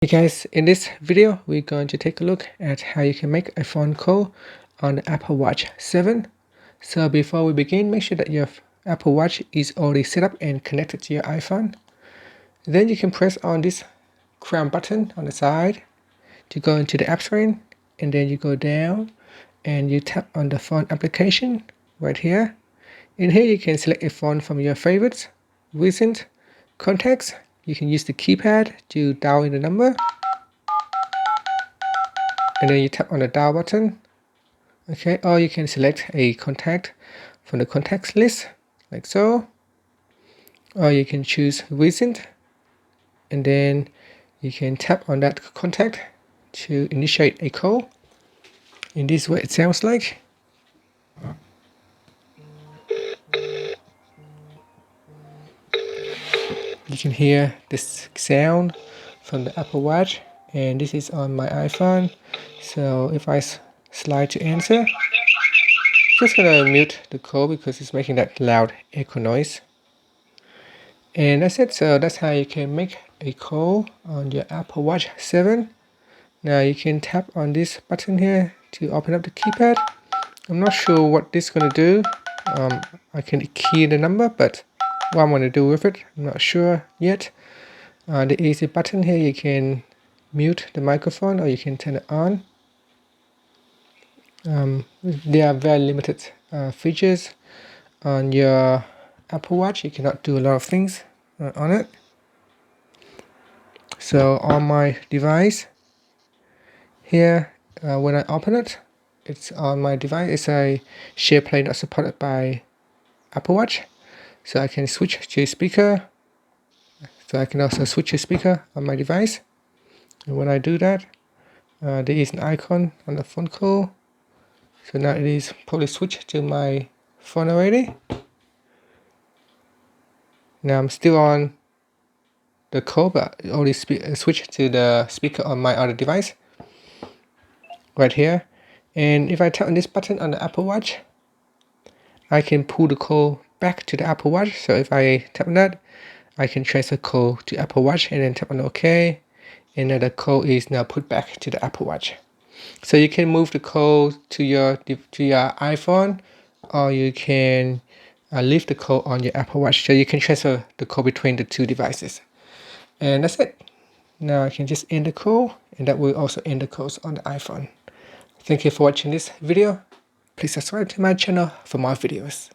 Hey guys, in this video we're going to take a look at how you can make a phone call on the Apple Watch 7. So before we begin, make sure that your Apple Watch is already set up and connected to your iPhone. Then you can press on this crown button on the side to go into the app screen, and then you go down and you tap on the phone application right here. In here you can select a phone from your favorites, recent, contacts. You can use the keypad to dial in the number, and then you tap on the dial button. Okay, or you can select a contact from the contacts list like so, or you can choose recent, and then you can tap on that contact to initiate a call. In this way it sounds like. You can hear this sound from the Apple Watch, and this is on my iPhone. So if I slide to answer, just gonna mute the call because it's making that loud echo noise. And that's it. So that's how you can make a call on your Apple Watch 7. Now you can tap on this button here to open up the keypad. I'm not sure what this is gonna do. I can key the number, but what I'm gonna do with it, I'm not sure yet. There is a button here. You can mute the microphone or you can turn it on. There are very limited features on your Apple Watch. You cannot do a lot of things on it. So on my device here, when I open it, it's on my device. It's a SharePlay not supported by Apple Watch. So I can switch to speaker. So I can also switch to speaker on my device. And when I do that, there is an icon on the phone call. So now it is probably switched to my phone already. Now I'm still on the call, but it already switched to the speaker on my other device right here. And if I tap on this button on the Apple Watch, I can pull the call back to the Apple Watch. So if I tap on that, I can transfer call to Apple Watch and then tap on OK, and then the call is now put back to the Apple Watch. So you can move the call to your iPhone, or you can leave the call on your Apple Watch. So you can transfer the call between the two devices. And that's it. Now I can just end the call, and that will also end the calls on the iPhone. Thank you for watching this video. Please subscribe to my channel for more videos.